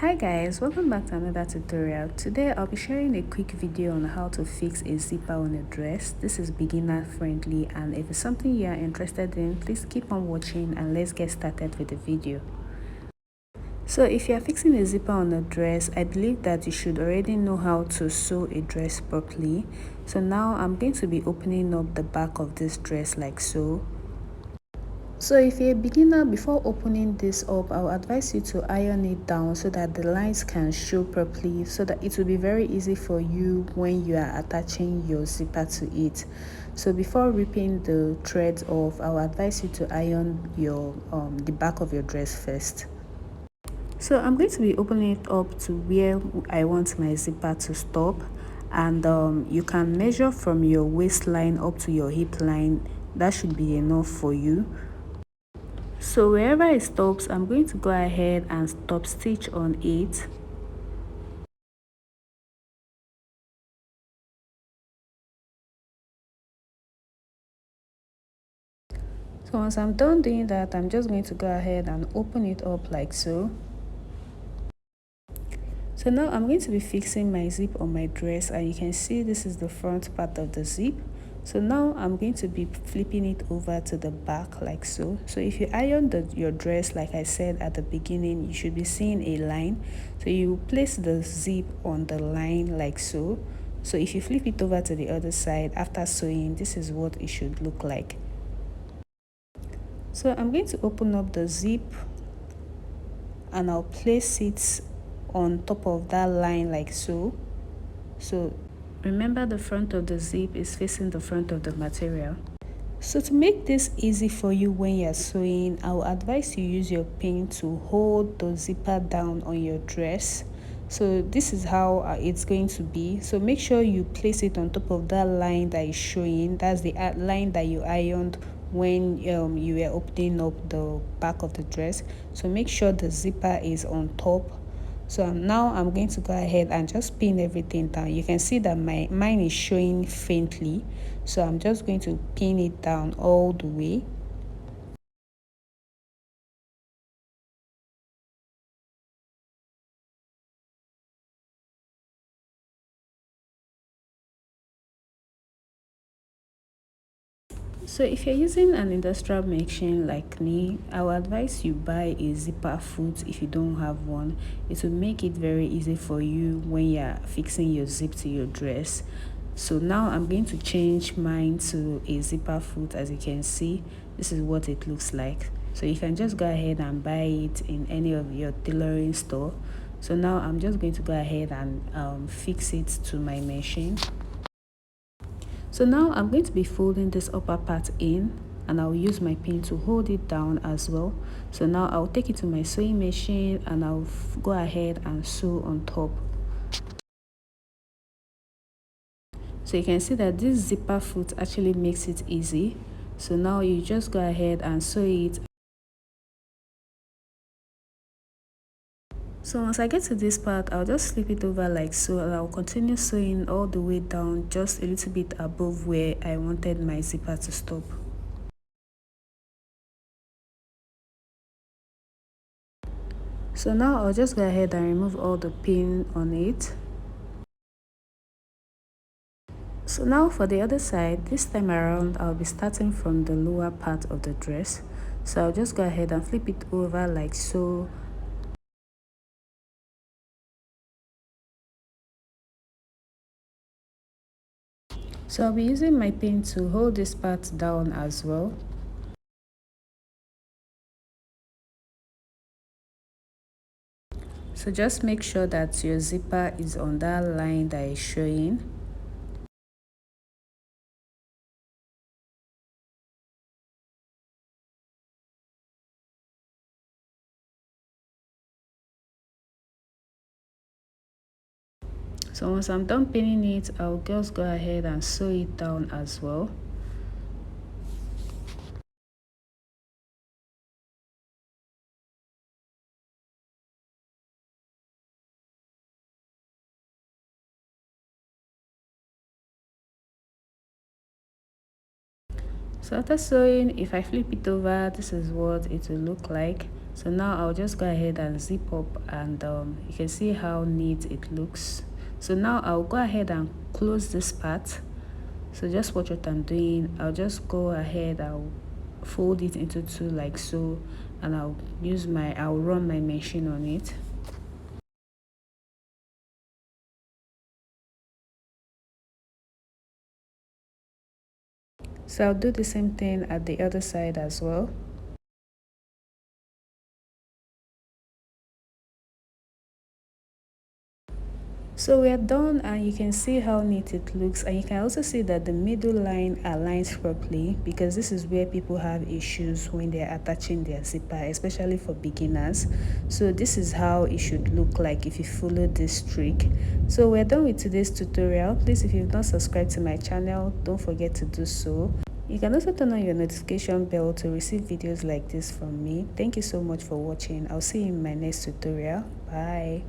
Hi guys, welcome back to another tutorial. Today I'll be sharing a quick video on how to fix a zipper on a dress. This is beginner friendly, and if it's something you are interested in, please keep on watching and let's get started with the video. So if you are fixing a zipper on a dress, I believe that you should already know how to sew a dress properly. So now I'm going to be opening up the back of this dress like so. So if you're a beginner, before opening this up, I will advise you to iron it down so that the lines can show properly, so that it will be very easy for you when you are attaching your zipper to it. So before ripping the threads off, I will advise you to iron your the back of your dress first. So I'm going to be opening it up to where I want my zipper to stop, and you can measure from your waistline up to your hip line. That should be enough for you. So wherever it stops, I'm going to go ahead and stop stitch on it. So once I'm done doing that, I'm just going to go ahead and open it up like so. So now I'm going to be fixing my zip on my dress, and you can see this is the front part of the zip. So now I'm going to be flipping it over to the back like so. So if you iron your dress, like I said at the beginning, you should be seeing a line. So you place the zip on the line like so. So if you flip it over to the other side after sewing, this is what it should look like. So I'm going to open up the zip and I'll place it on top of that line like so. So remember, the front of the zip is facing the front of the material. So to make this easy for you when you're sewing, I will advise you use your pin to hold the zipper down on your dress. So this is how it's going to be. So make sure you place it on top of that line that is showing. That's the line that you ironed when you were opening up the back of the dress. So make sure the zipper is on top. So now I'm going to go ahead and just pin everything down. You can see that mine is showing faintly, so I'm just going to pin it down all the way. So if you're using an industrial machine like me, I would advise you buy a zipper foot if you don't have one. It will make it very easy for you when you're fixing your zip to your dress. So now I'm going to change mine to a zipper foot. As you can see, this is what it looks like. So you can just go ahead and buy it in any of your tailoring store. So now I'm just going to go ahead and fix it to my machine. So now I'm going to be folding this upper part in, and I'll use my pin to hold it down as well. So now I'll take it to my sewing machine and I'll go ahead and sew on top. So you can see that this zipper foot actually makes it easy. So now you just go ahead and sew it. So once I get to this part, I'll just flip it over like so, and I'll continue sewing all the way down, just a little bit above where I wanted my zipper to stop. So now I'll just go ahead and remove all the pin on it. So now for the other side, this time around I'll be starting from the lower part of the dress. So I'll just go ahead and flip it over like so. So I'll be using my pin to hold this part down as well. So just make sure that your zipper is on that line that is showing. So once I'm done pinning it, I'll just go ahead and sew it down as well. So after sewing, if I flip it over, this is what it will look like. So now I'll just go ahead and zip up, and you can see how neat it looks. So now I'll go ahead and close this part. So just watch what I'm doing. I'll just go ahead, I'll fold it into two like so, and I'll run my machine on it. So I'll do the same thing at the other side as well. So we are done, and you can see how neat it looks, and you can also see that the middle line aligns properly, because this is where people have issues when they're attaching their zipper, especially for beginners. So this is how it should look like if you follow this trick. So we're done with today's tutorial. Please, if you've not subscribed to my channel, don't forget to do so. You can also turn on your notification bell to receive videos like this from me. Thank you so much for watching. I'll see you in my next tutorial. Bye.